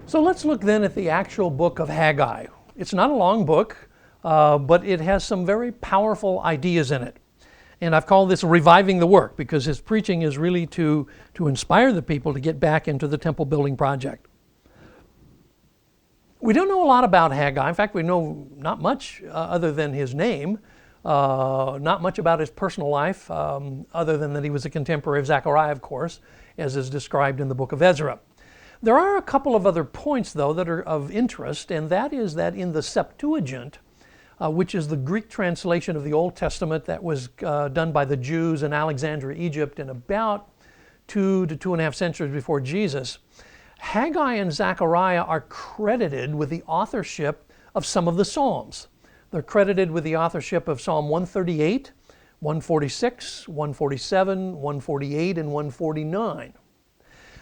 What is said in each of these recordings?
So let's look then at the actual book of Haggai. It's not a long book, but it has some very powerful ideas in it. And I've called this reviving the work because his preaching is really to inspire the people to get back into the temple building project. We don't know a lot about Haggai. In fact, we know not much other than his name, not much about his personal life, other than that he was a contemporary of Zechariah, of course, as is described in the book of Ezra. There are a couple of other points, though, that are of interest, and that is that in the Septuagint, which is the Greek translation of the Old Testament that was done by the Jews in Alexandria, Egypt, in about 2 to 2.5 centuries before Jesus, Haggai and Zechariah are credited with the authorship of some of the Psalms. They're credited with the authorship of Psalm 138, 146, 147, 148, and 149.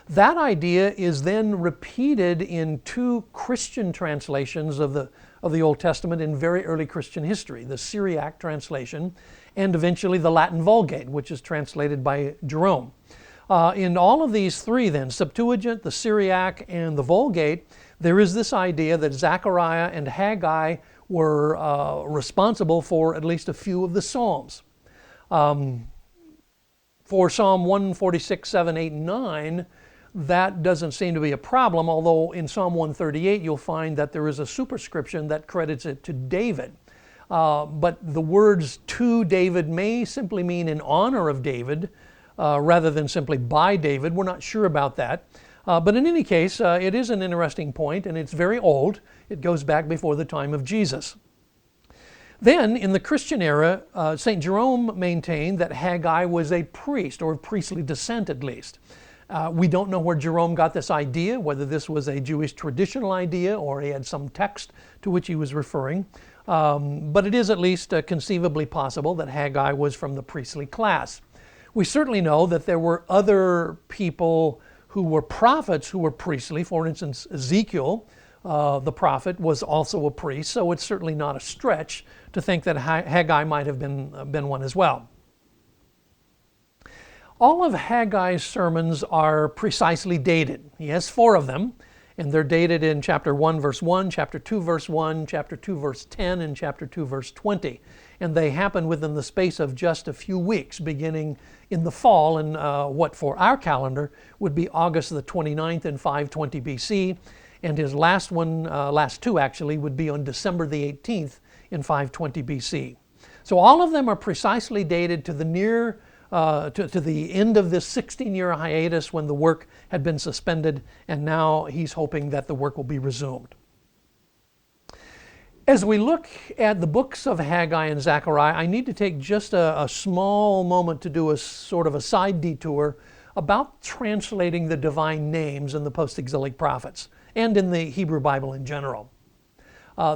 That idea is then repeated in 2 Christian translations of the Old Testament in very early Christian history, the Syriac translation and eventually the Latin Vulgate, which is translated by Jerome. In all of these 3 then, Septuagint, the Syriac, and the Vulgate, there is this idea that Zechariah and Haggai were responsible for at least a few of the Psalms. For Psalm 146, 7, 8, and 9, that doesn't seem to be a problem, although in Psalm 138 you'll find that there is a superscription that credits it to David. But the words to David may simply mean in honor of David rather than simply by David. We're not sure about that. But in any case, it is an interesting point, and it's very old. It goes back before the time of Jesus. Then, in the Christian era, St. Jerome maintained that Haggai was a priest, or of priestly descent at least. We don't know where Jerome got this idea, whether this was a Jewish traditional idea or he had some text to which he was referring. But it is at least conceivably possible that Haggai was from the priestly class. We certainly know that there were other people who were prophets who were priestly. For instance, Ezekiel, the prophet, was also a priest, so it's certainly not a stretch to think that Haggai might have been one as well. All of Haggai's sermons are precisely dated. He has 4 of them, and they're dated in chapter 1, verse 1, chapter 2, verse 1, chapter 2, verse 10, and chapter 2, verse 20. And they happen within the space of just a few weeks, beginning in the fall in what for our calendar would be August the 29th in 520 BC. And his last one, last 2 actually, would be on December the 18th in 520 BC. So all of them are precisely dated to the to the end of this 16-year hiatus when the work had been suspended, and now he's hoping that the work will be resumed. As we look at the books of Haggai and Zechariah, I need to take just a small moment to do a sort of a side detour about translating the divine names in the post-exilic prophets and in the Hebrew Bible in general.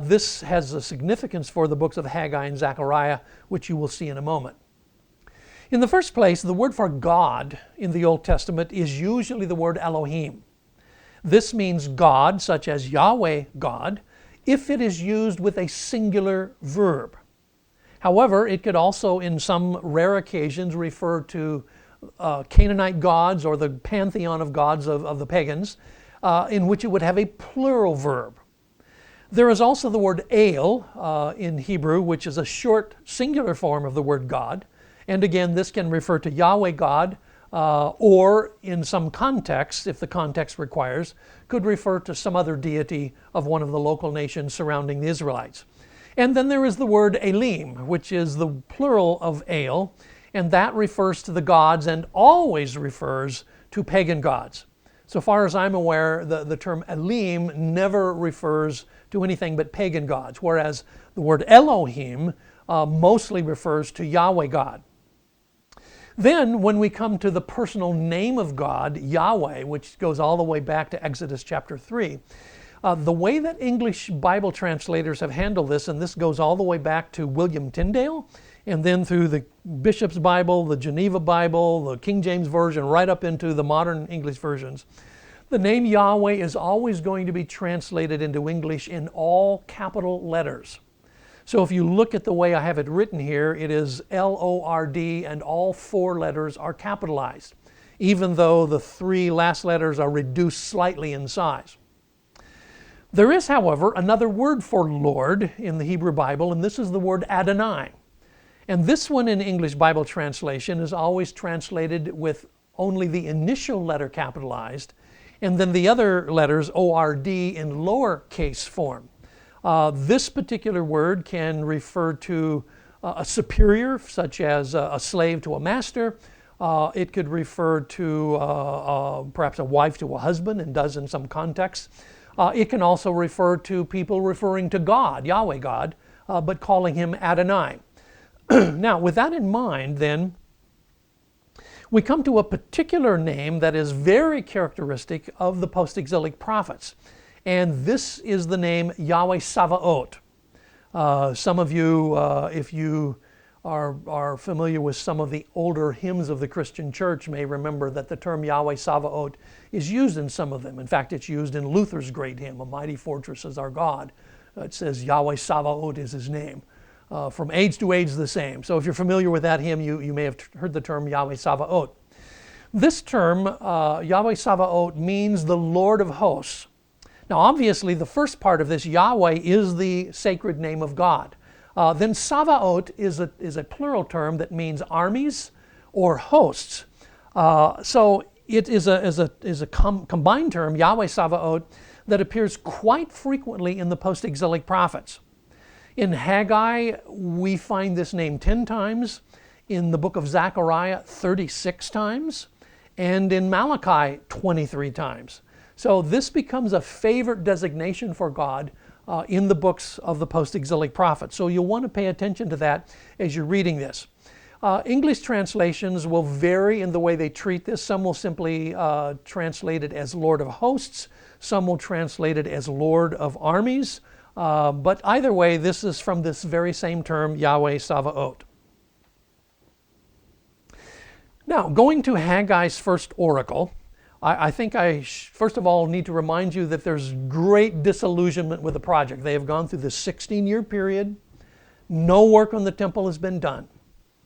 This has a significance for the books of Haggai and Zechariah, which you will see in a moment. In the first place, the word for God in the Old Testament is usually the word Elohim. This means God, such as Yahweh God, if it is used with a singular verb. However, it could also, in some rare occasions, refer to Canaanite gods or the pantheon of gods of the pagans, in which it would have a plural verb. There is also the word El in Hebrew, which is a short singular form of the word God. And again, this can refer to Yahweh God, or in some contexts, if the context requires, could refer to some other deity of one of the local nations surrounding the Israelites. And then there is the word Elim, which is the plural of El, and that refers to the gods and always refers to pagan gods. So far as I'm aware, the term Elim never refers to anything but pagan gods, whereas the word Elohim mostly refers to Yahweh God. Then, when we come to the personal name of God, Yahweh, which goes all the way back to Exodus chapter 3, the way that English Bible translators have handled this, and this goes all the way back to William Tyndale, and then through the Bishop's Bible, the Geneva Bible, the King James Version, right up into the modern English versions, the name Yahweh is always going to be translated into English in all capital letters. So if you look at the way I have it written here, it is L-O-R-D, and all 4 letters are capitalized, even though the 3 last letters are reduced slightly in size. There is, however, another word for Lord in the Hebrew Bible, and this is the word Adonai. And this one in English Bible translation is always translated with only the initial letter capitalized, and then the other letters, O-R-D, in lowercase form. This particular word can refer to a superior, such as a slave to a master. It could refer to perhaps a wife to a husband, and does in some contexts. It can also refer to people referring to God, Yahweh God, but calling him Adonai. Now, with that in mind, then, we come to a particular name that is very characteristic of the post-exilic prophets. And this is the name Yahweh Sabaoth. Some of you, if you are familiar with some of the older hymns of the Christian church, may remember that the term Yahweh Sabaoth is used in some of them. In fact, it's used in Luther's great hymn, A Mighty Fortress is Our God. It says Yahweh Sabaoth is his name. From age to age the same. So if you're familiar with that hymn, you may have heard the term Yahweh Sabaoth. This term, Yahweh Sabaoth, means the Lord of hosts. Now obviously the first part of this, Yahweh, is the sacred name of God. Then Sabaoth is a plural term that means armies or hosts. So it is a combined term, Yahweh Sabaoth, that appears quite frequently in the post-exilic prophets. In Haggai, we find this name 10 times. In the book of Zechariah, 36 times. And in Malachi, 23 times. So this becomes a favorite designation for God in the books of the post-exilic prophets. So you'll want to pay attention to that as you're reading this. English translations will vary in the way they treat this. Some will simply translate it as Lord of Hosts. Some will translate it as Lord of Armies. But either way, this is from this very same term, Yahweh Sabaoth. Now, going to Haggai's first oracle, I think I first of all need to remind you that there's great disillusionment with the project. They have gone through this 16-year period. No work on the temple has been done.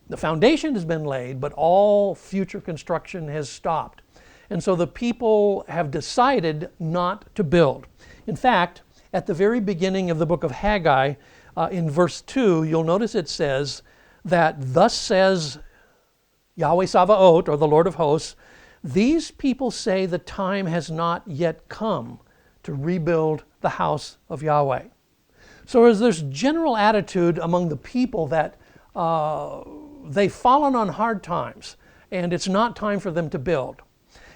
The foundation has been laid, but all future construction has stopped. And so the people have decided not to build. In fact, at the very beginning of the book of Haggai, in verse 2, you'll notice it says that, thus says Yahweh Sabaoth, or the Lord of hosts, these people say the time has not yet come to rebuild the house of Yahweh. So as there's general attitude among the people that they've fallen on hard times and it's not time for them to build.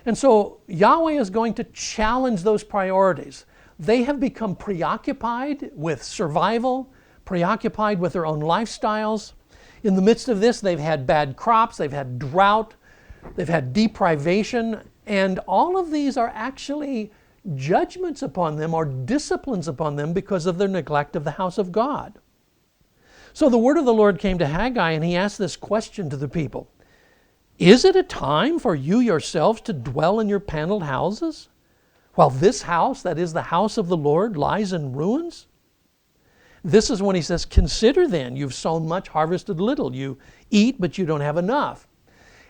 And so Yahweh is going to challenge those priorities. They have become preoccupied with survival, preoccupied with their own lifestyles. In the midst of this, they've had bad crops, they've had drought, they've had deprivation, and all of these are actually judgments upon them or disciplines upon them because of their neglect of the house of God. So the word of the Lord came to Haggai, and he asked this question to the people. Is it a time for you yourselves to dwell in your paneled houses, while this house, that is the house of the Lord, lies in ruins? This is when he says, consider then, you've sown much, harvested little. You eat, but you don't have enough.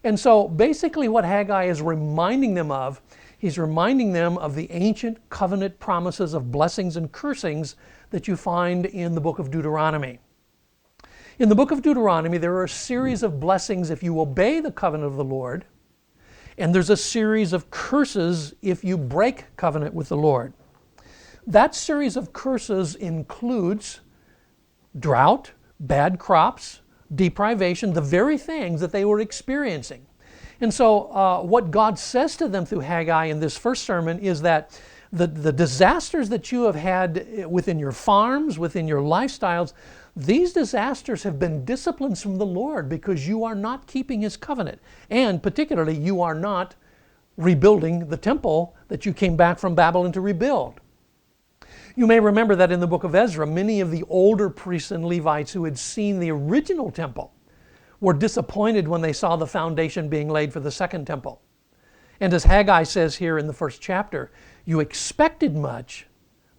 And so basically what Haggai is reminding them of, he's reminding them of the ancient covenant promises of blessings and cursings that you find in the book of Deuteronomy. In the book of Deuteronomy, there are a series of blessings if you obey the covenant of the Lord, and there's a series of curses if you break covenant with the Lord. That series of curses includes drought, bad crops, deprivation, the very things that they were experiencing. And so what God says to them through Haggai in this first sermon is that the disasters that you have had within your farms, within your lifestyles, these disasters have been disciplines from the Lord because you are not keeping His covenant. And particularly, you are not rebuilding the temple that you came back from Babylon to rebuild. You may remember that in the book of Ezra, many of the older priests and Levites who had seen the original temple were disappointed when they saw the foundation being laid for the second temple. And as Haggai says here in the first chapter, you expected much,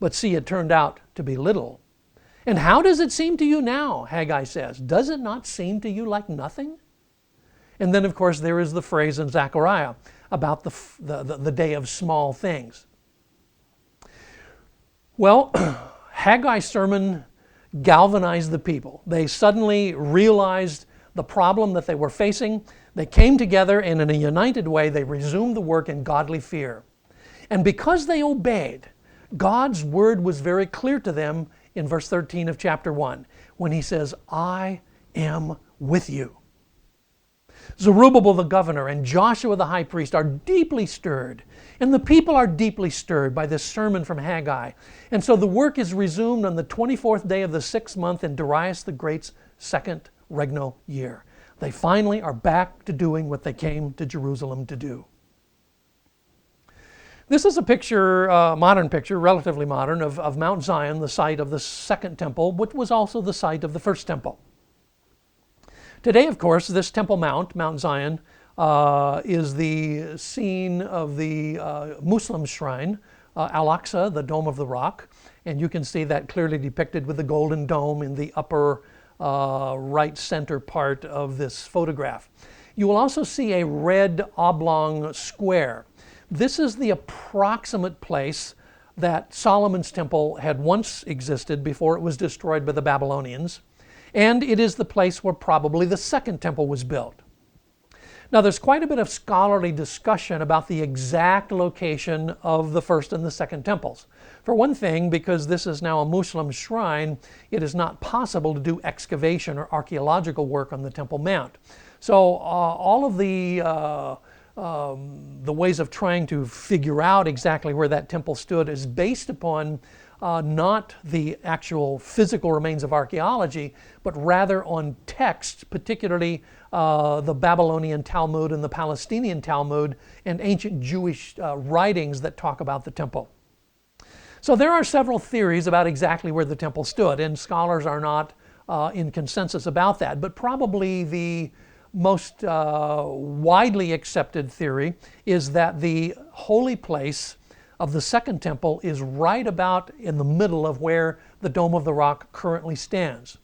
but see, it turned out to be little. And how does it seem to you now, Haggai says? Does it not seem to you like nothing? And then, of course, there is the phrase in Zechariah about the day of small things. Well, Haggai's sermon galvanized the people. They suddenly realized the problem that they were facing. They came together and in a united way, they resumed the work in godly fear. And because they obeyed, God's word was very clear to them in verse 13 of chapter 1 when he says, I am with you. Zerubbabel the governor and Joshua the high priest are deeply stirred, and the people are deeply stirred by this sermon from Haggai. And so the work is resumed on the 24th day of the 6th month in Darius the Great's second regnal year. They finally are back to doing what they came to Jerusalem to do. This is a picture, modern picture, relatively modern, of Mount Zion, the site of the second temple, which was also the site of the first temple. Today, of course, this Temple Mount, Mount Zion, is the scene of the Muslim shrine, Al-Aqsa, the Dome of the Rock. And you can see that clearly depicted with the golden dome in the upper right center part of this photograph. You will also see a red oblong square. This is the approximate place that Solomon's temple had once existed before it was destroyed by the Babylonians. And it is the place where probably the second temple was built. Now, there's quite a bit of scholarly discussion about the exact location of the first and the second temples. For one thing, because this is now a Muslim shrine, it is not possible to do excavation or archaeological work on the Temple Mount. So all of the ways of trying to figure out exactly where that temple stood is based upon not the actual physical remains of archaeology, but rather on texts, particularly the Babylonian Talmud and the Palestinian Talmud and ancient Jewish writings that talk about the temple. So there are several theories about exactly where the temple stood, and scholars are not in consensus about that, but probably the most widely accepted theory is that the holy place of the second temple is right about in the middle of where the Dome of the Rock currently stands.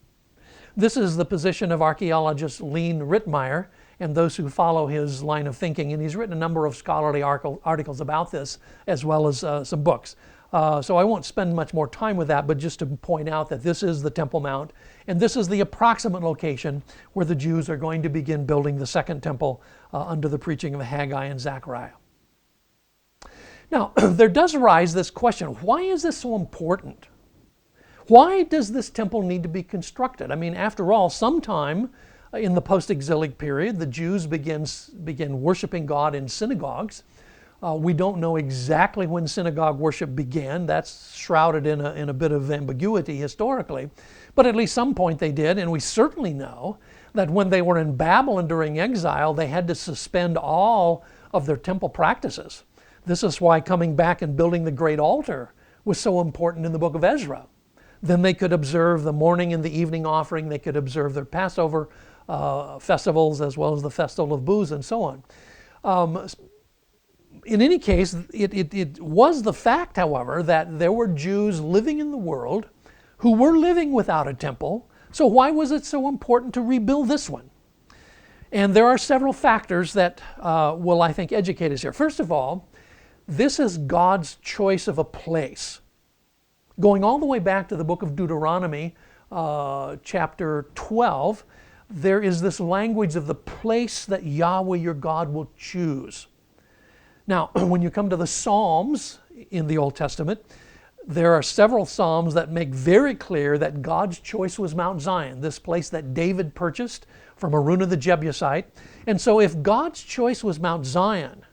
This is the position of archaeologist Lean Rittmeyer and those who follow his line of thinking, and he's written a number of scholarly articles about this as well as some books. So I won't spend much more time with that, but just to point out that this is the Temple Mount, and this is the approximate location where the Jews are going to begin building the second temple under the preaching of Haggai and Zechariah. Now, there does arise this question, why is this so important? Why does this temple need to be constructed? I mean, after all, sometime in the post-exilic period, the Jews begin worshiping God in synagogues. We don't know exactly when synagogue worship began. That's shrouded in a bit of ambiguity historically. But at least some point they did, and we certainly know that when they were in Babylon during exile, they had to suspend all of their temple practices. This is why coming back and building the great altar was so important in the book of Ezra. Then they could observe the morning and the evening offering. They could observe their Passover festivals as well as the Festival of Booths and so on. In any case, it was the fact, however, that there were Jews living in the world who were living without a temple. So why was it so important to rebuild this one? And there are several factors that will, I think, educate us here. First of all, this is God's choice of a place. Going all the way back to the book of Deuteronomy, chapter 12, there is this language of the place that Yahweh your God will choose. Now, when you come to the Psalms in the Old Testament, there are several Psalms that make very clear that God's choice was Mount Zion, this place that David purchased from Araunah the Jebusite. And so if God's choice was Mount Zion,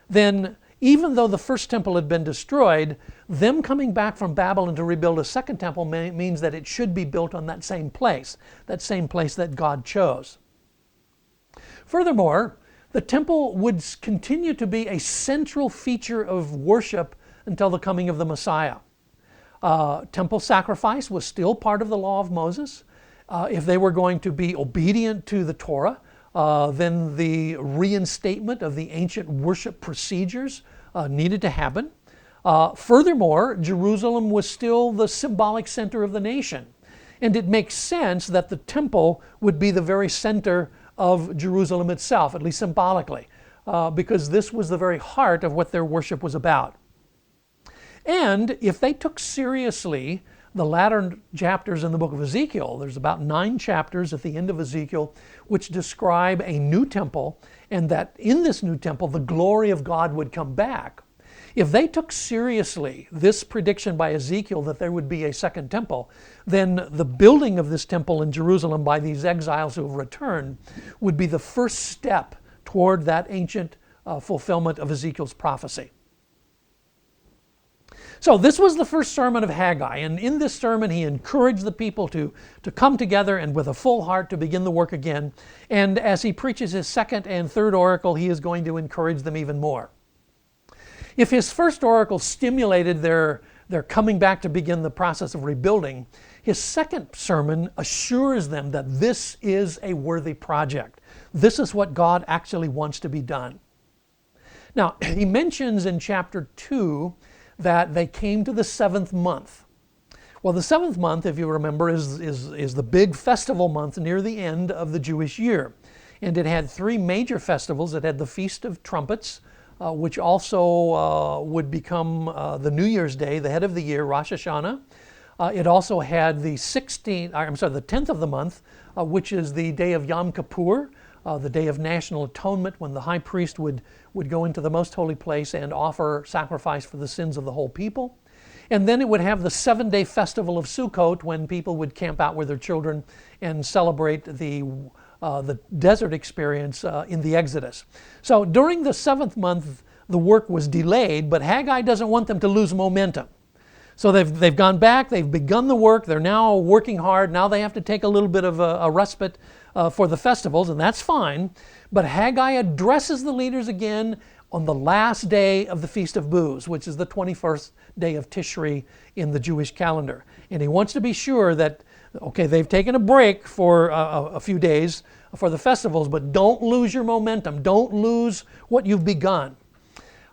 then even though the first temple had been destroyed, them coming back from Babylon to rebuild a second temple means that it should be built on that same place that God chose. Furthermore, the temple would continue to be a central feature of worship until the coming of the Messiah. Temple sacrifice was still part of the law of Moses. If they were going to be obedient to the Torah, then the reinstatement of the ancient worship procedures needed to happen. Furthermore, Jerusalem was still the symbolic center of the nation. And it makes sense that the temple would be the very center of Jerusalem itself, at least symbolically, because this was the very heart of what their worship was about. And if they took seriously the latter chapters in the book of Ezekiel, there's about 9 chapters at the end of Ezekiel which describe a new temple, and that in this new temple the glory of God would come back. If they took seriously this prediction by Ezekiel that there would be a second temple, then the building of this temple in Jerusalem by these exiles who have returned would be the first step toward that ancient fulfillment of Ezekiel's prophecy. So this was the first sermon of Haggai, and in this sermon he encouraged the people to come together and with a full heart to begin the work again. And as he preaches his second and third oracle, he is going to encourage them even more. If his first oracle stimulated their coming back to begin the process of rebuilding, his second sermon assures them that this is a worthy project. This is what God actually wants to be done. Now, he mentions in chapter 2 that they came to the 7th month. Well, the 7th month, if you remember, is the big festival month near the end of the Jewish year. And it had 3 major festivals. It had the Feast of Trumpets, which also would become the New Year's Day, the head of the year, Rosh Hashanah. It also had the 10th of the month, which is the day of Yom Kippur, the day of national atonement, when the high priest would go into the most holy place and offer sacrifice for the sins of the whole people. And then it would have the 7-day festival of Sukkot, when people would camp out with their children and celebrate the desert experience in the Exodus. So during the 7th month, the work was delayed, but Haggai doesn't want them to lose momentum. So they've gone back, they've begun the work, they're now working hard. Now they have to take a little bit of a respite for the festivals, and that's fine. But Haggai addresses the leaders again on the last day of the Feast of Booths, which is the 21st day of Tishri in the Jewish calendar. And he wants to be sure that, okay, they've taken a break for a few days for the festivals, but don't lose your momentum. Don't lose what you've begun.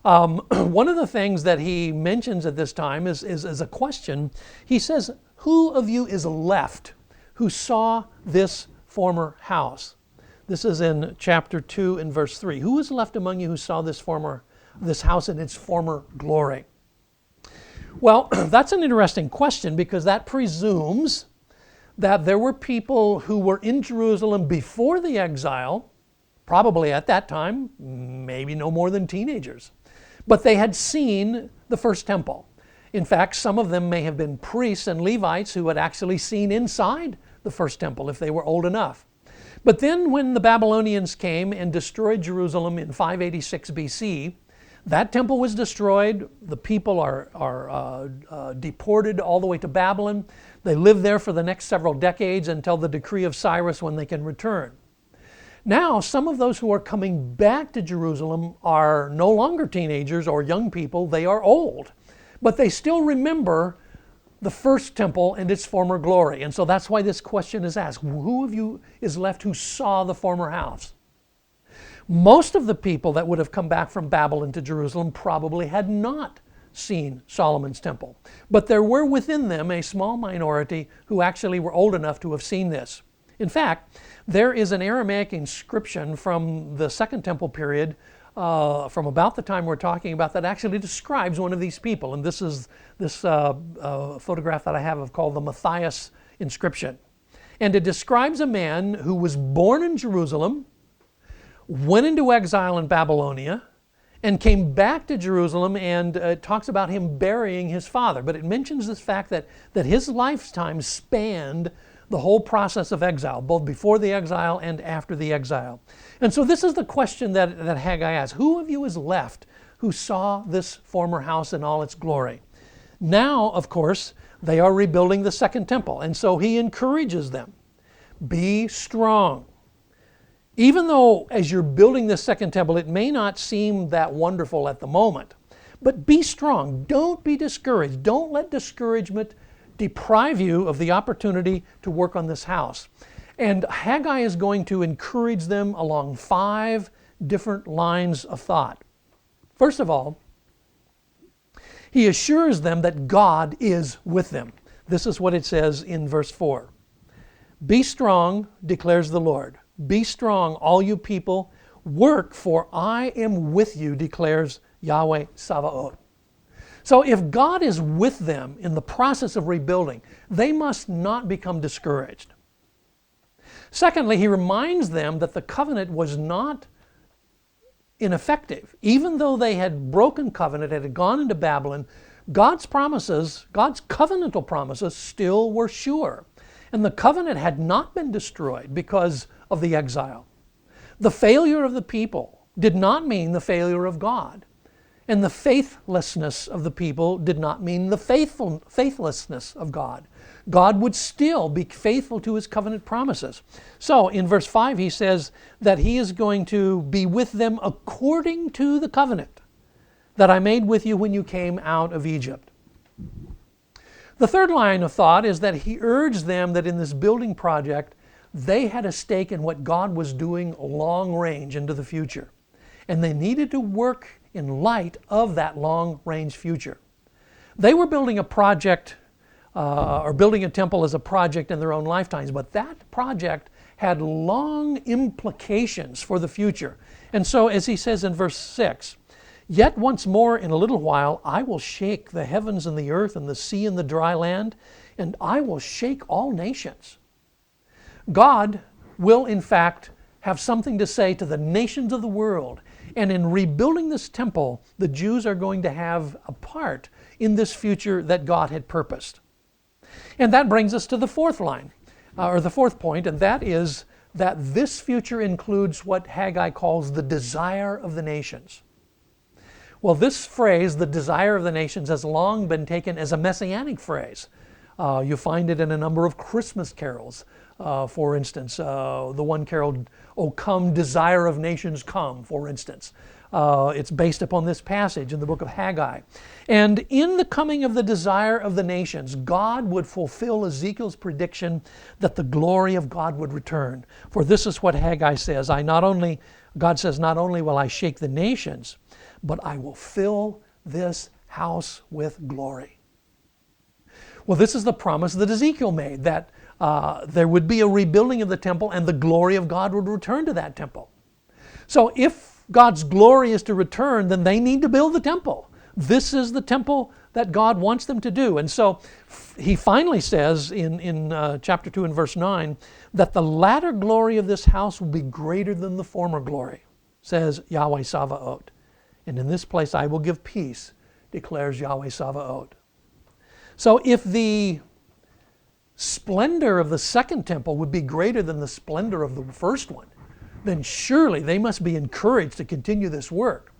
One of the things that he mentions at this time is a question. He says, "Who of you is left who saw this former house?" This is in chapter 2 and verse 3. "Who is left among you who saw this house in its former glory?" Well, that's an interesting question, because that presumes that there were people who were in Jerusalem before the exile, probably at that time, maybe no more than teenagers. But they had seen the first temple. In fact, some of them may have been priests and Levites who had actually seen inside the first temple if they were old enough. But then when the Babylonians came and destroyed Jerusalem in 586 BC, that temple was destroyed. The people are deported all the way to Babylon. They live there for the next several decades until the decree of Cyrus, when they can return. Now, some of those who are coming back to Jerusalem are no longer teenagers or young people. They are old. But they still remember the first temple and its former glory. And so that's why this question is asked. Who of you is left who saw the former house? Most of the people that would have come back from Babylon to Jerusalem probably had not seen Solomon's temple. But there were within them a small minority who actually were old enough to have seen this. In fact, there is an Aramaic inscription from the Second Temple period, from about the time we're talking about, that actually describes one of these people. And this is this photograph that I have called the Matthias inscription. And it describes a man who was born in Jerusalem, went into exile in Babylonia, and came back to Jerusalem, and it talks about him burying his father. But it mentions this fact that his lifetime spanned the whole process of exile, both before the exile and after the exile. And so this is the question that Haggai asks. Who of you is left who saw this former house in all its glory? Now, of course, they are rebuilding the second temple. And so he encourages them. Be strong. Even though as you're building this second temple, it may not seem that wonderful at the moment, but be strong. Don't be discouraged. Don't let discouragement deprive you of the opportunity to work on this house. And Haggai is going to encourage them along 5 different lines of thought. First of all, he assures them that God is with them. This is what it says in verse 4. "Be strong, declares the Lord. Be strong, all you people. Work, for I am with you, declares Yahweh Sabaoth." So if God is with them in the process of rebuilding, they must not become discouraged. Secondly, he reminds them that the covenant was not ineffective. Even though they had broken covenant, had gone into Babylon, God's promises, God's covenantal promises still were sure. And the covenant had not been destroyed because of the exile. The failure of the people did not mean the failure of God. And the faithlessness of the people did not mean the faithlessness of God. God would still be faithful to his covenant promises. So in verse 5 he says that he is going to be with them according to the covenant that I made with you when you came out of Egypt. The third line of thought is that he urged them that in this building project they had a stake in what God was doing long range into the future. And they needed to work in light of that long-range future. They were building a project, or building a temple as a project in their own lifetimes, but that project had long implications for the future. And so, as he says in verse 6, "Yet once more in a little while I will shake the heavens and the earth and the sea and the dry land, and I will shake all nations." God will, in fact, have something to say to the nations of the world. And in rebuilding this temple, the Jews are going to have a part in this future that God had purposed. And that brings us to the fourth line, or the fourth point, and that is that this future includes what Haggai calls the desire of the nations. Well, this phrase, the desire of the nations, has long been taken as a messianic phrase. You find it in a number of Christmas carols. For instance, the one carol, "O come, desire of nations, come," for instance. It's based upon this passage in the book of Haggai. And in the coming of the desire of the nations, God would fulfill Ezekiel's prediction that the glory of God would return. For this is what Haggai says, God says, "Not only will I shake the nations, but I will fill this house with glory." Well, this is the promise that Ezekiel made, that there would be a rebuilding of the temple and the glory of God would return to that temple. So if God's glory is to return, then they need to build the temple. This is the temple that God wants them to do. And so he finally says in chapter 2 and verse 9 that the latter glory of this house will be greater than the former glory, says Yahweh Sabaoth. And in this place I will give peace, declares Yahweh Sabaoth. So if the splendor of the second temple would be greater than the splendor of the first one, then surely they must be encouraged to continue this work.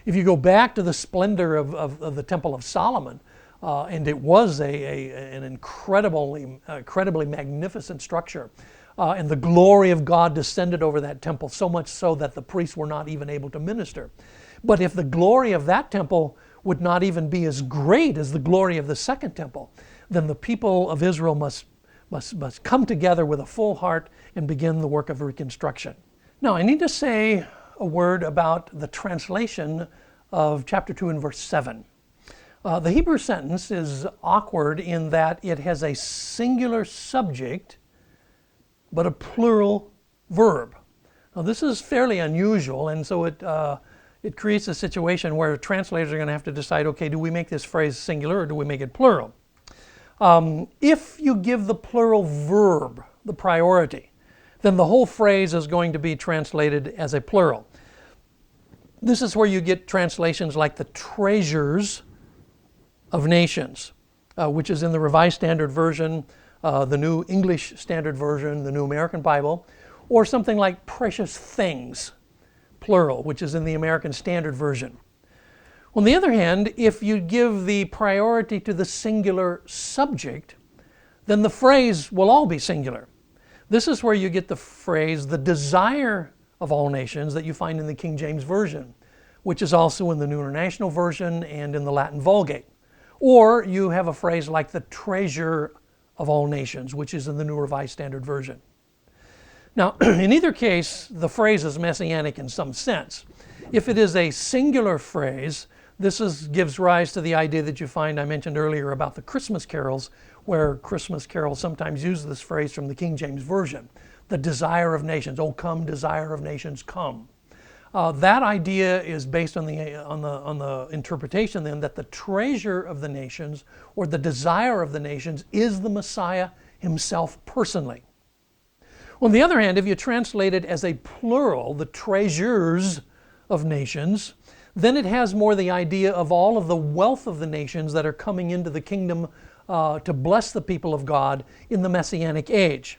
If you go back to the splendor of the Temple of Solomon, and it was an incredibly magnificent structure, and the glory of God descended over that temple, so much so that the priests were not even able to minister. But if the glory of that temple would not even be as great as the glory of the second temple, then the people of Israel must come together with a full heart and begin the work of reconstruction. Now, I need to say a word about the translation of chapter 2 and verse 7. The Hebrew sentence is awkward in that it has a singular subject but a plural verb. Now, this is fairly unusual, and so it creates a situation where translators are going to have to decide, okay, do we make this phrase singular or do we make it plural? If you give the plural verb the priority, then the whole phrase is going to be translated as a plural. This is where you get translations like the treasures of nations, which is in the Revised Standard Version, the New English Standard Version, the New American Bible, or something like precious things, plural, which is in the American Standard Version. On the other hand, if you give the priority to the singular subject, then the phrase will all be singular. This is where you get the phrase, the desire of all nations, that you find in the King James Version, which is also in the New International Version and in the Latin Vulgate. Or you have a phrase like the treasure of all nations, which is in the New Revised Standard Version. Now, in either case, the phrase is messianic in some sense. If it is a singular phrase, this gives rise to the idea that you find I mentioned earlier about the Christmas carols, where Christmas carols sometimes use this phrase from the King James Version, the desire of nations. Oh, come, desire of nations, come. That idea is based on the interpretation then that the treasure of the nations, or the desire of the nations, is the Messiah himself personally. On the other hand, if you translate it as a plural, the treasures of nations, then it has more the idea of all of the wealth of the nations that are coming into the kingdom to bless the people of God in the Messianic age.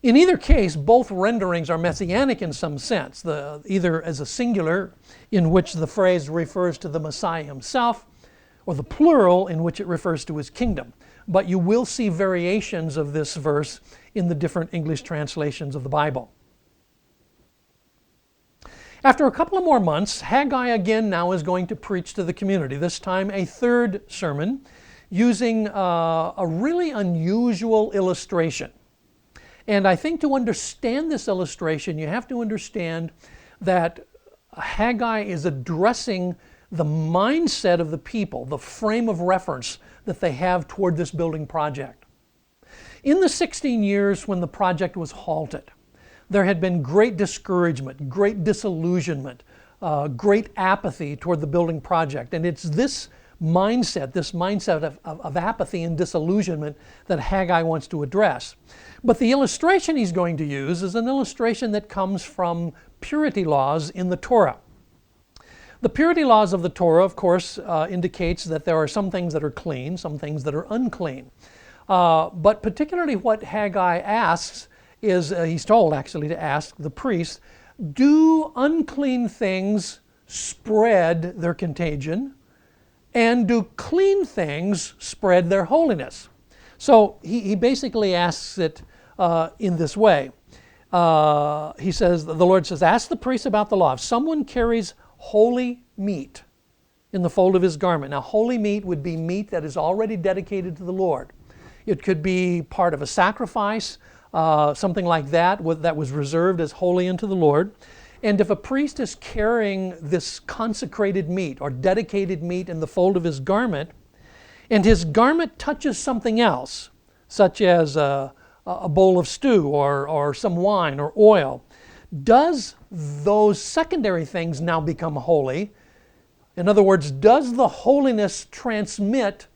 In either case, both renderings are messianic in some sense, either as a singular, in which the phrase refers to the Messiah himself, or the plural, in which it refers to his kingdom. But you will see variations of this verse in the different English translations of the Bible. After a couple of more months, Haggai again now is going to preach to the community, this time a third sermon, using a really unusual illustration. And I think to understand this illustration, you have to understand that Haggai is addressing the mindset of the people, the frame of reference that they have toward this building project. In the 16 years when the project was halted, there had been great discouragement, great disillusionment, great apathy toward the building project. And it's this mindset of apathy and disillusionment that Haggai wants to address. But the illustration he's going to use is an illustration that comes from purity laws in the Torah. The purity laws of the Torah, of course, indicates that there are some things that are clean, some things that are unclean. But particularly what Haggai asks is, he's told actually to ask the priest, do unclean things spread their contagion? And do clean things spread their holiness? So he basically asks it in this way. He says, the Lord says, ask the priest about the law. If someone carries holy meat in the fold of his garment. Now, holy meat would be meat that is already dedicated to the Lord. It could be part of a sacrifice, something like that that was reserved as holy unto the Lord. And if a priest is carrying this consecrated meat or dedicated meat in the fold of his garment, and his garment touches something else, such as a bowl of stew or some wine or oil, does those secondary things now become holy? In other words, does the holiness transmit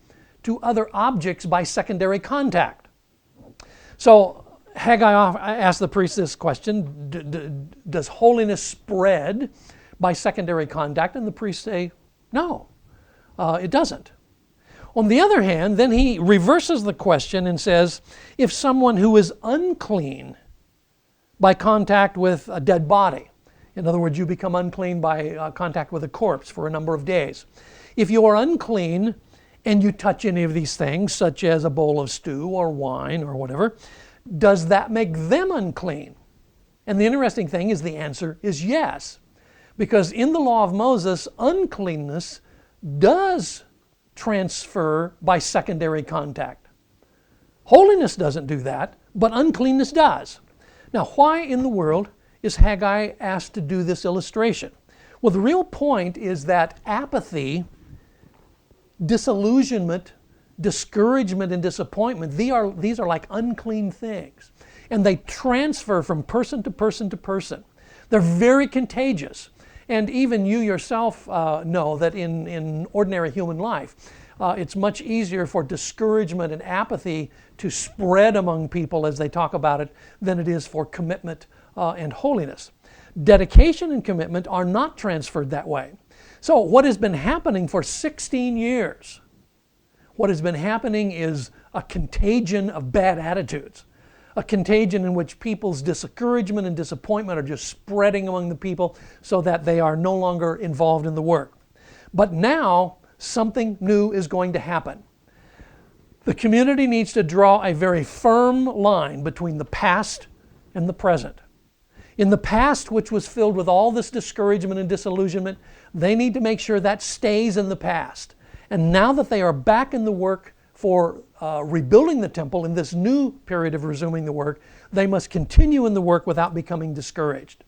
to other objects by secondary contact? So Haggai asked the priest this question, does holiness spread by secondary contact? And the priests say, no, it doesn't. On the other hand, then he reverses the question and says, if someone who is unclean by contact with a dead body, in other words, you become unclean by contact with a corpse for a number of days. If you are unclean and you touch any of these things, such as a bowl of stew or wine or whatever, does that make them unclean? And the interesting thing is the answer is yes. Because in the law of Moses, uncleanness does transfer by secondary contact. Holiness doesn't do that, but uncleanness does. Now, why in the world is Haggai asked to do this illustration? Well, the real point is that apathy, disillusionment, discouragement and disappointment, these are like unclean things. And they transfer from person to person to person. They're very contagious. And even you yourself know that in ordinary human life, it's much easier for discouragement and apathy to spread among people as they talk about it than it is for commitment and holiness. Dedication and commitment are not transferred that way. So what has been happening for 16 years? What has been happening is a contagion of bad attitudes, a contagion in which people's discouragement and disappointment are just spreading among the people so that they are no longer involved in the work. But now something new is going to happen. The community needs to draw a very firm line between the past and the present. In the past, which was filled with all this discouragement and disillusionment, they need to make sure that stays in the past. And now that they are back in the work for rebuilding the temple in this new period of resuming the work, they must continue in the work without becoming discouraged.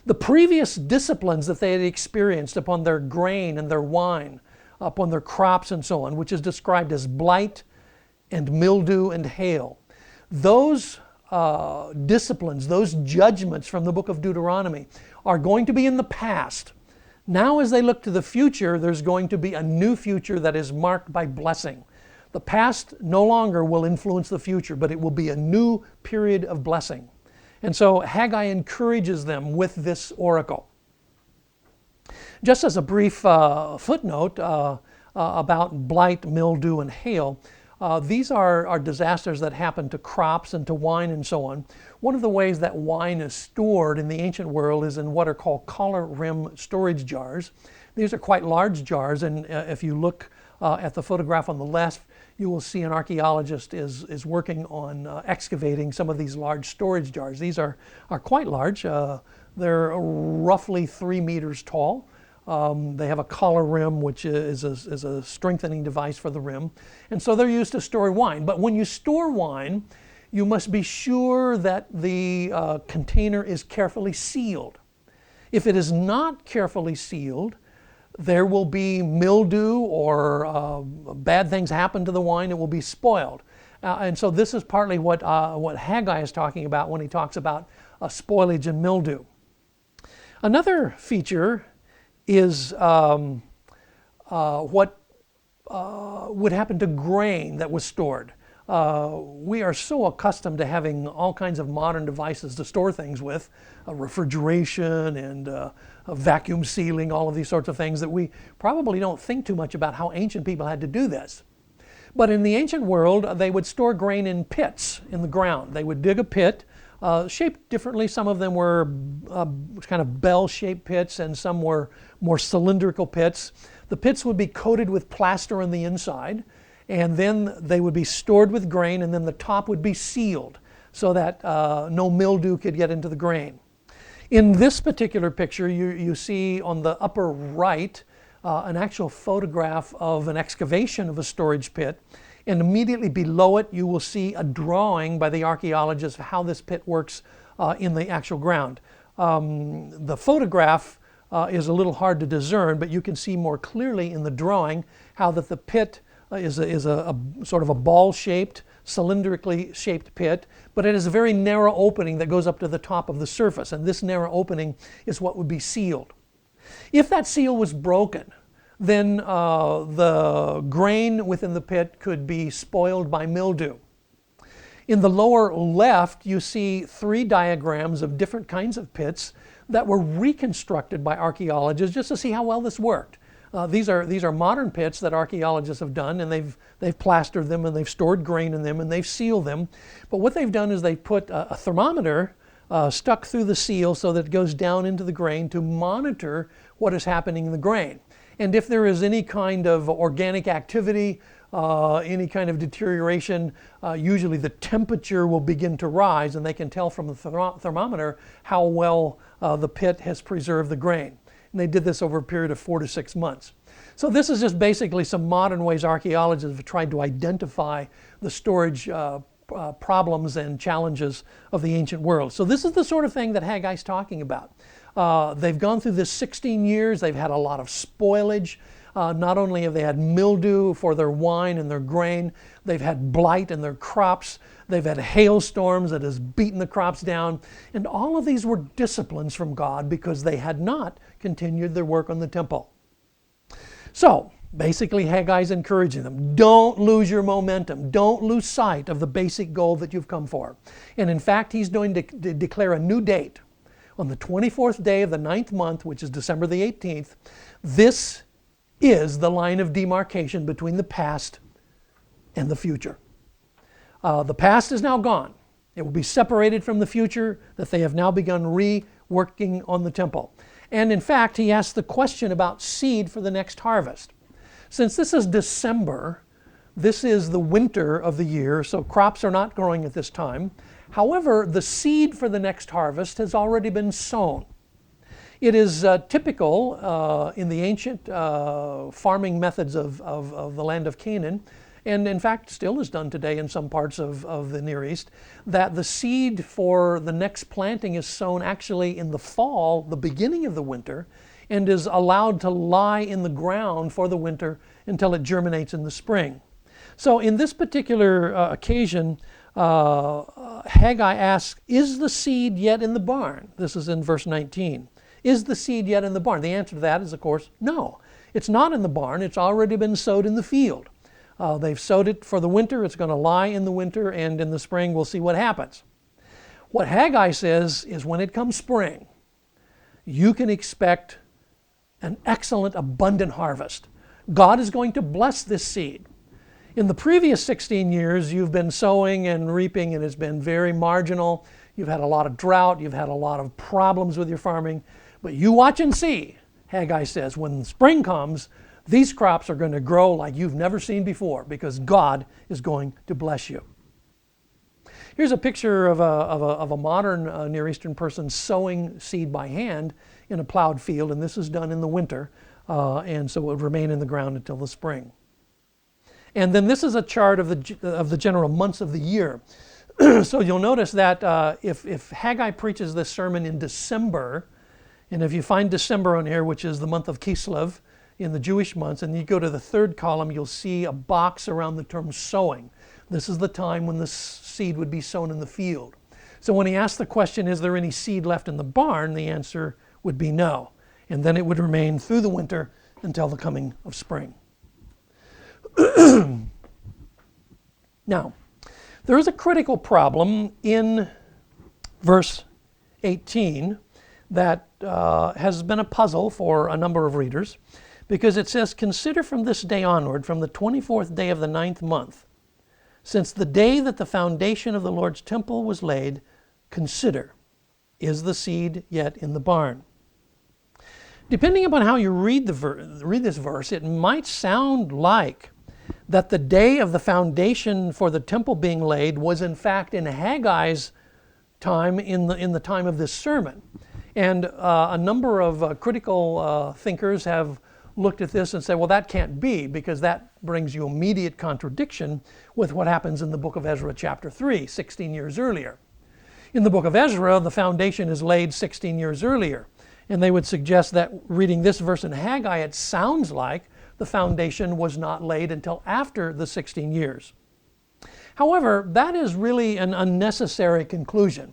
The previous disciplines that they had experienced upon their grain and their wine, upon their crops and so on, which is described as blight and mildew and hail, those disciplines, those judgments from the book of Deuteronomy are going to be in the past. Now as they look to the future, there's going to be a new future that is marked by blessing. The past no longer will influence the future, but it will be a new period of blessing. And so Haggai encourages them with this oracle. Just as a brief footnote about blight, mildew, and hail, these are disasters that happen to crops and to wine and so on. One of the ways that wine is stored in the ancient world is in what are called collar rim storage jars. These are quite large jars, and if you look at the photograph on the left, you will see an archaeologist is working on excavating some of these large storage jars. These are quite large. They're roughly 3 meters tall. They have a collar rim, which is a strengthening device for the rim. And so they're used to store wine. But when you store wine, you must be sure that the container is carefully sealed. If it is not carefully sealed, there will be mildew or bad things happen to the wine. It will be spoiled. And so this is partly what Haggai is talking about when he talks about spoilage and mildew. Another feature is what would happen to grain that was stored. We are so accustomed to having all kinds of modern devices to store things with, refrigeration and vacuum sealing, all of these sorts of things, that we probably don't think too much about how ancient people had to do this. But in the ancient world, they would store grain in pits in the ground. They would dig a pit, shaped differently. Some of them were kind of bell-shaped pits, and some were more cylindrical pits. The pits would be coated with plaster on the inside, and then they would be stored with grain, and then the top would be sealed so that no mildew could get into the grain. In this particular picture, you see on the upper right an actual photograph of an excavation of a storage pit. And immediately below it, you will see a drawing by the archaeologist of how this pit works in the actual ground. The photograph is a little hard to discern, but you can see more clearly in the drawing how that the pit is a sort of a ball-shaped, cylindrically shaped pit, but it is a very narrow opening that goes up to the top of the surface, and this narrow opening is what would be sealed. If that seal was broken, then the grain within the pit could be spoiled by mildew. In the lower left, you see 3 diagrams of different kinds of pits that were reconstructed by archaeologists just to see how well this worked. These are modern pits that archaeologists have done, and they've plastered them, and they've stored grain in them, and they've sealed them. But what they've done is they've put a thermometer stuck through the seal so that it goes down into the grain to monitor what is happening in the grain. And if there is any kind of organic activity, any kind of deterioration, usually the temperature will begin to rise, and they can tell from the thermometer how well the pit has preserved the grain. And they did this over a period of 4 to 6 months. So this is just basically some modern ways archaeologists have tried to identify the storage problems and challenges of the ancient world. So this is the sort of thing that Haggai's talking about. They've gone through this 16 years. They've had a lot of spoilage. Not only have they had mildew for their wine and their grain, they've had blight in their crops. They've had hailstorms that has beaten the crops down. And all of these were disciplines from God because they had not continued their work on the temple. So basically, Haggai's encouraging them, don't lose your momentum. Don't lose sight of the basic goal that you've come for. And in fact, he's going to declare a new date. On the 24th day of the 9th month, which is December the 18th, this is the line of demarcation between the past and the future. The past is now gone. It will be separated from the future, that they have now begun reworking on the temple. And in fact, he asked the question about seed for the next harvest. Since this is December, this is the winter of the year, so crops are not growing at this time. However, the seed for the next harvest has already been sown. It is typical in the ancient farming methods of the land of Canaan, and in fact still is done today in some parts of the Near East, that the seed for the next planting is sown actually in the fall, the beginning of the winter, and is allowed to lie in the ground for the winter until it germinates in the spring. So in this particular occasion, Haggai asks, is the seed yet in the barn? This is in verse 19. Is the seed yet in the barn? The answer to that is, of course, no. It's not in the barn. It's already been sowed in the field. They've sowed it for the winter. It's going to lie in the winter, and in the spring we'll see what happens. What Haggai says is when it comes spring, you can expect an excellent, abundant harvest. God is going to bless this seed. In the previous 16 years, you've been sowing and reaping, and it's been very marginal. You've had a lot of drought. You've had a lot of problems with your farming. But you watch and see, Haggai says, when spring comes, these crops are going to grow like you've never seen before because God is going to bless you. Here's a picture of a modern Near Eastern person sowing seed by hand in a plowed field, and this is done in the winter, and so it would remain in the ground until the spring. And then this is a chart of the general months of the year. So you'll notice that if Haggai preaches this sermon in December, and if you find December on here, which is the month of Kislev in the Jewish months, and you go to the third column, you'll see a box around the term sowing. This is the time when the seed would be sown in the field. So when he asks the question, is there any seed left in the barn, the answer would be no. And then it would remain through the winter until the coming of spring. Now, there is a critical problem in verse 18 that has been a puzzle for a number of readers, because it says, consider from this day onward, from the 24th day of the 9th month, since the day that the foundation of the Lord's temple was laid, consider, is the seed yet in the barn? Depending upon how you read this verse, it might sound like that the day of the foundation for the temple being laid was in fact in Haggai's time, in the time of this sermon. And a number of critical thinkers have looked at this and said, well, that can't be, because that brings you immediate contradiction with what happens in the book of Ezra chapter 3, 16 years earlier. In the book of Ezra, the foundation is laid 16 years earlier. And they would suggest that reading this verse in Haggai, it sounds like the foundation was not laid until after the 16 years. However, that is really an unnecessary conclusion,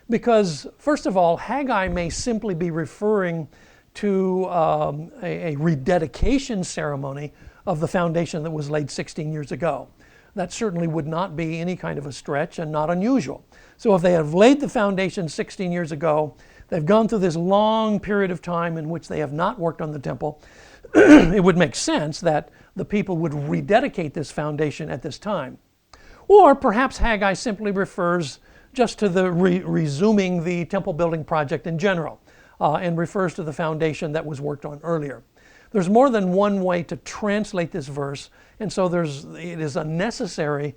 because first of all, Haggai may simply be referring to a rededication ceremony of the foundation that was laid 16 years ago. That certainly would not be any kind of a stretch and not unusual. So if they have laid the foundation 16 years ago, they've gone through this long period of time in which they have not worked on the temple, it would make sense that the people would rededicate this foundation at this time. Or perhaps Haggai simply refers just to the resuming the temple building project in general, and refers to the foundation that was worked on earlier. There's more than one way to translate this verse, and so it is unnecessary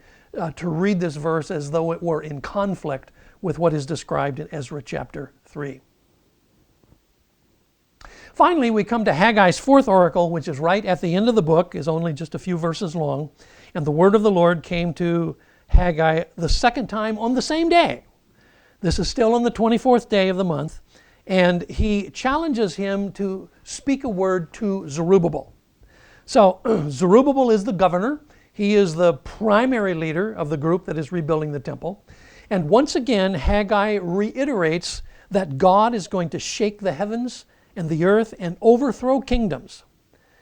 to read this verse as though it were in conflict with what is described in Ezra chapter 3. Finally, we come to Haggai's fourth oracle, which is right at the end of the book, is only just a few verses long. And the word of the Lord came to Haggai the second time on the same day. This is still on the 24th day of the month. And he challenges him to speak a word to Zerubbabel. So Zerubbabel is the governor. He is the primary leader of the group that is rebuilding the temple. And once again, Haggai reiterates that God is going to shake the heavens and the earth and overthrow kingdoms.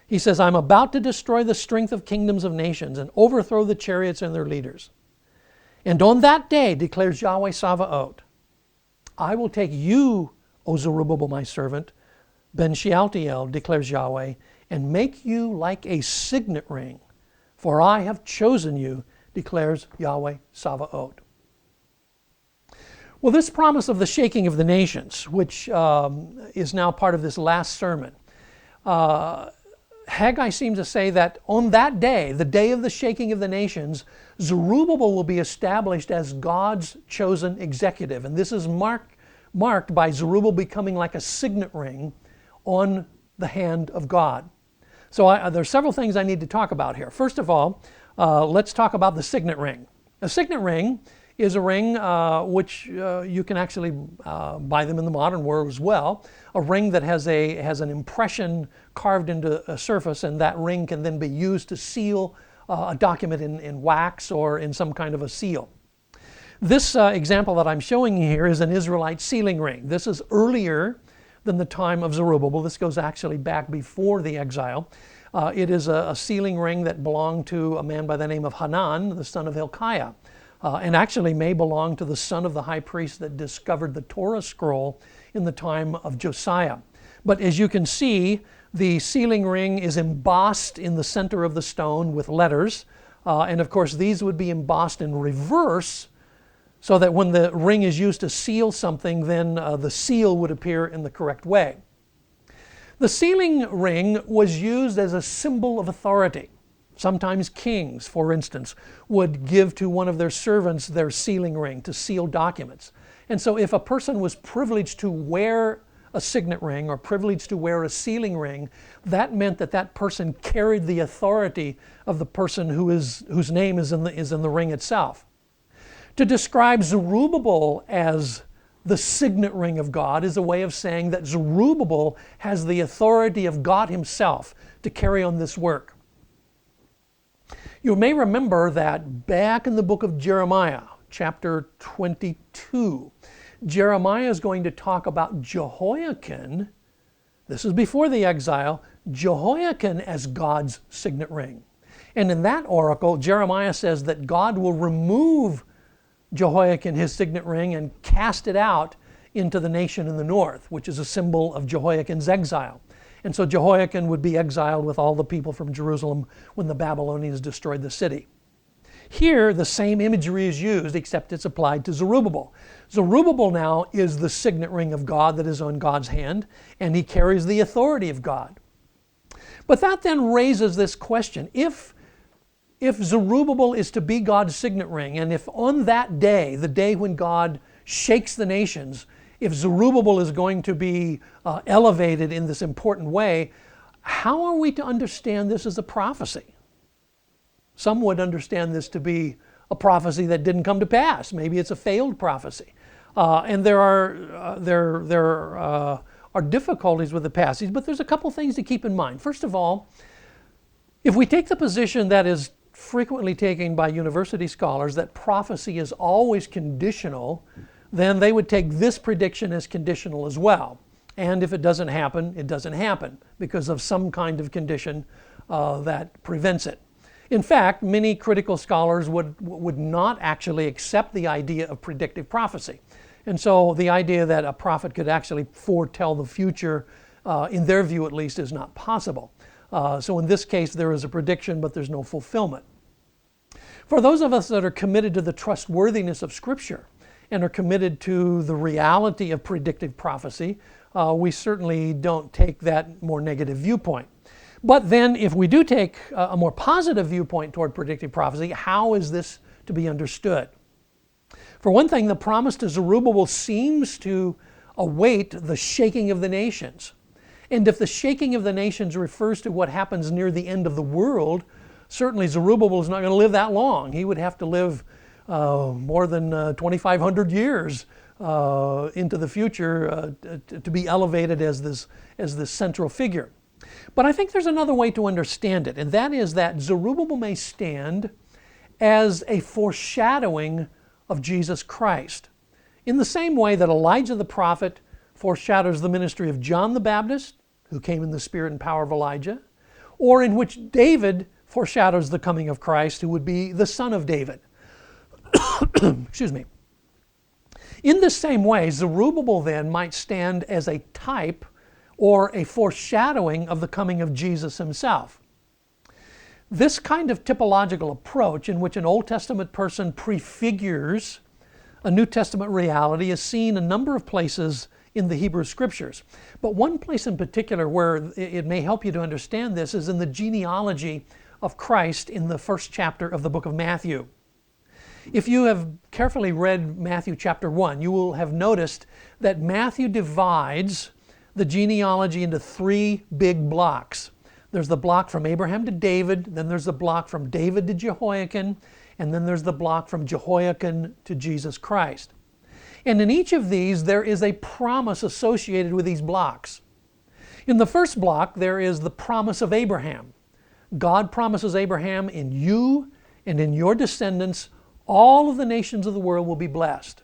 He says, I'm about to destroy the strength of kingdoms of nations and overthrow the chariots and their leaders. And on that day, declares Yahweh Sabaoth, I will take you, O Zerubbabel, my servant, Ben Shealtiel, declares Yahweh, and make you like a signet ring, for I have chosen you, declares Yahweh Sabaoth. Well, this promise of the shaking of the nations, which is now part of this last sermon, Haggai seems to say that on that day, the day of the shaking of the nations, Zerubbabel will be established as God's chosen executive. And this is marked by Zerubbabel becoming like a signet ring on the hand of God. So there's several things I need to talk about here. First of all, let's talk about the signet ring. A signet ring is a ring which you can actually buy them in the modern world as well. A ring that has an impression carved into a surface, and that ring can then be used to seal a document in wax or in some kind of a seal. This example that I'm showing you here is an Israelite sealing ring. This is earlier than the time of Zerubbabel. This goes actually back before the exile. It is a sealing ring that belonged to a man by the name of Hanan, the son of Hilkiah, and actually may belong to the son of the high priest that discovered the Torah scroll in the time of Josiah. But as you can see, the sealing ring is embossed in the center of the stone with letters. And of course, these would be embossed in reverse so that when the ring is used to seal something, then the seal would appear in the correct way. The sealing ring was used as a symbol of authority. Sometimes kings, for instance, would give to one of their servants their sealing ring to seal documents. And so if a person was privileged to wear a signet ring or privileged to wear a sealing ring, that meant that that person carried the authority of the person whose name is in the ring itself. To describe Zerubbabel as the signet ring of God is a way of saying that Zerubbabel has the authority of God himself to carry on this work. You may remember that back in the book of Jeremiah, chapter 22, Jeremiah is going to talk about Jehoiakim. This is before the exile, Jehoiakim as God's signet ring. And in that oracle, Jeremiah says that God will remove Jehoiakim, his signet ring, and cast it out into the nation in the north, which is a symbol of Jehoiakim's exile. And so Jehoiakim would be exiled with all the people from Jerusalem when the Babylonians destroyed the city. Here, the same imagery is used, except it's applied to Zerubbabel. Zerubbabel now is the signet ring of God that is on God's hand, and he carries the authority of God. But that then raises this question. If Zerubbabel is to be God's signet ring, and if on that day, the day when God shakes the nations, if Zerubbabel is going to be elevated in this important way, how are we to understand this as a prophecy? Some would understand this to be a prophecy that didn't come to pass. Maybe it's a failed prophecy. And there are difficulties with the passage, but there's a couple things to keep in mind. First of all, if we take the position that is frequently taken by university scholars that prophecy is always conditional, then they would take this prediction as conditional as well. And if it doesn't happen, it doesn't happen because of some kind of condition that prevents it. In fact, many critical scholars would not actually accept the idea of predictive prophecy. And so the idea that a prophet could actually foretell the future, in their view at least, is not possible. So in this case, there is a prediction, but there's no fulfillment. For those of us that are committed to the trustworthiness of Scripture and are committed to the reality of predictive prophecy, we certainly don't take that more negative viewpoint. But then if we do take a more positive viewpoint toward predictive prophecy, how is this to be understood? For one thing, the promise to Zerubbabel seems to await the shaking of the nations. And if the shaking of the nations refers to what happens near the end of the world, certainly Zerubbabel is not going to live that long. He would have to live more than 2,500 years into the future to be elevated as this central figure. But I think there's another way to understand it, and that is that Zerubbabel may stand as a foreshadowing of Jesus Christ. In the same way that Elijah the prophet foreshadows the ministry of John the Baptist, who came in the spirit and power of Elijah, or in which David foreshadows the coming of Christ, who would be the son of David. Excuse me. In the same way, Zerubbabel then might stand as a type or a foreshadowing of the coming of Jesus himself. This kind of typological approach in which an Old Testament person prefigures a New Testament reality is seen a number of places in the Hebrew Scriptures. But one place in particular where it may help you to understand this is in the genealogy of Christ in the first chapter of the book of Matthew. If you have carefully read Matthew chapter 1, you will have noticed that Matthew divides the genealogy into three big blocks. There's the block from Abraham to David, then there's the block from David to Jehoiakim, and then there's the block from Jehoiakim to Jesus Christ. And in each of these, there is a promise associated with these blocks. In the first block, there is the promise of Abraham. God promises Abraham, in you and in your descendants, All of the nations of the world will be blessed.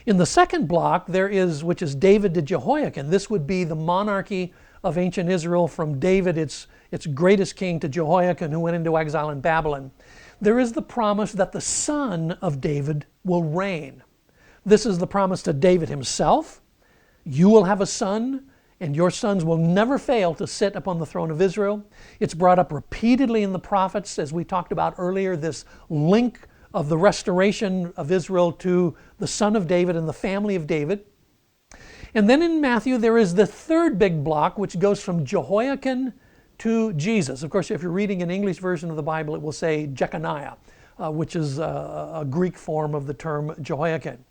In the second block, there is, which is David to Jehoiakim. This would be the monarchy of ancient Israel from David, its greatest king, to Jehoiakim, who went into exile in Babylon. There is the promise that the son of David will reign. This is the promise to David himself. You will have a son, and your sons will never fail to sit upon the throne of Israel. It's brought up repeatedly in the prophets, as we talked about earlier, this link of the restoration of Israel to the son of David and the family of David. And then in Matthew, there is the third big block, which goes from Jehoiakim to Jesus. Of course, if you're reading an English version of the Bible, it will say Jeconiah, which is a Greek form of the term Jehoiakim.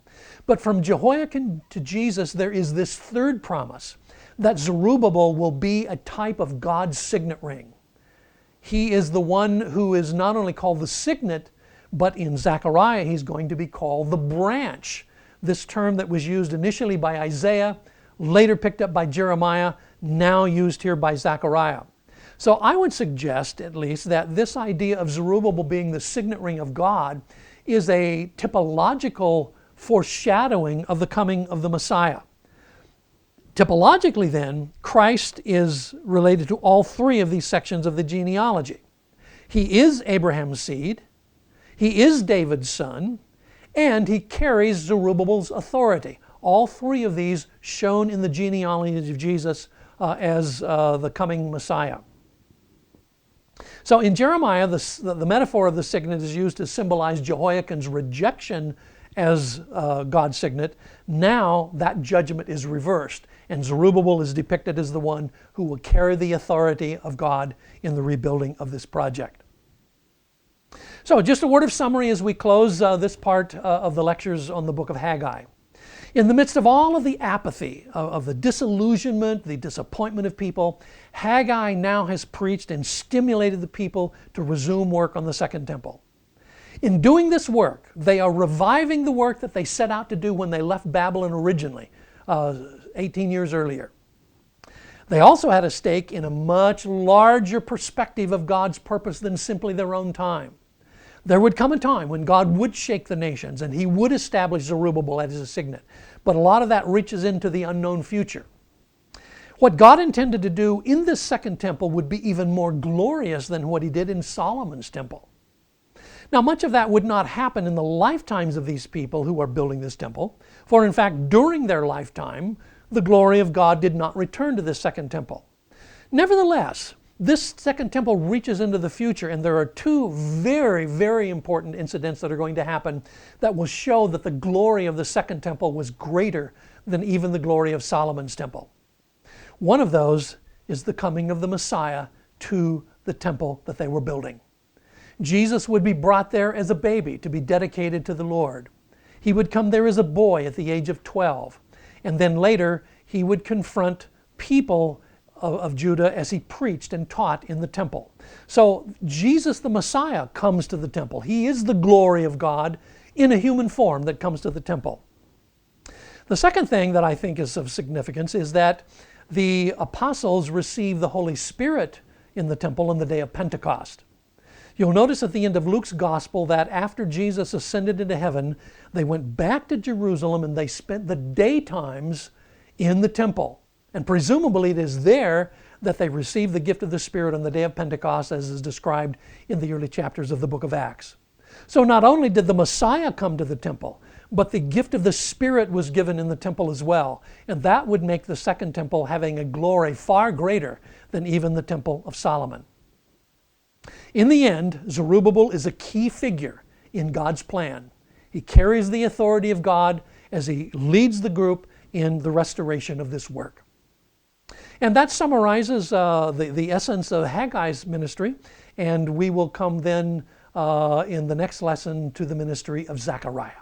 But from Jehoiakim to Jesus, there is this third promise that Zerubbabel will be a type of God's signet ring. He is the one who is not only called the signet, but in Zechariah, he's going to be called the branch. This term that was used initially by Isaiah, later picked up by Jeremiah, now used here by Zechariah. So I would suggest, at least, that this idea of Zerubbabel being the signet ring of God is a typological foreshadowing of the coming of the Messiah. Typologically then, Christ is related to all three of these sections of the genealogy. He is Abraham's seed, he is David's son, and he carries Zerubbabel's authority. All three of these shown in the genealogy of Jesus as the coming Messiah. So in Jeremiah, the metaphor of the signet is used to symbolize Jehoiakim's rejection as God's signet. Now that judgment is reversed, and Zerubbabel is depicted as the one who will carry the authority of God in the rebuilding of this project. So just a word of summary as we close this part of the lectures on the book of Haggai. In the midst of all of the apathy, of the disillusionment, the disappointment of people, Haggai now has preached and stimulated the people to resume work on the second temple. In doing this work, they are reviving the work that they set out to do when they left Babylon originally, 18 years earlier. They also had a stake in a much larger perspective of God's purpose than simply their own time. There would come a time when God would shake the nations and he would establish Zerubbabel as his signet. But a lot of that reaches into the unknown future. What God intended to do in this second temple would be even more glorious than what he did in Solomon's temple. Now, much of that would not happen in the lifetimes of these people who are building this temple, for in fact, during their lifetime, the glory of God did not return to this second temple. Nevertheless, this second temple reaches into the future, and there are two very, very important incidents that are going to happen that will show that the glory of the second temple was greater than even the glory of Solomon's temple. One of those is the coming of the Messiah to the temple that they were building. Jesus would be brought there as a baby to be dedicated to the Lord. He would come there as a boy at the age of 12, and then later he would confront people of Judah as he preached and taught in the temple. So Jesus the Messiah comes to the temple. He is the glory of God in a human form that comes to the temple. The second thing that I think is of significance is that the apostles received the Holy Spirit in the temple on the day of Pentecost. You'll notice at the end of Luke's gospel that after Jesus ascended into heaven, they went back to Jerusalem and they spent the daytimes in the temple. And presumably it is there that they received the gift of the Spirit on the day of Pentecost, as is described in the early chapters of the book of Acts. So not only did the Messiah come to the temple, but the gift of the Spirit was given in the temple as well. And that would make the second temple having a glory far greater than even the temple of Solomon. In the end, Zerubbabel is a key figure in God's plan. He carries the authority of God as he leads the group in the restoration of this work. And that summarizes the essence of Haggai's ministry, and we will come then in the next lesson to the ministry of Zechariah.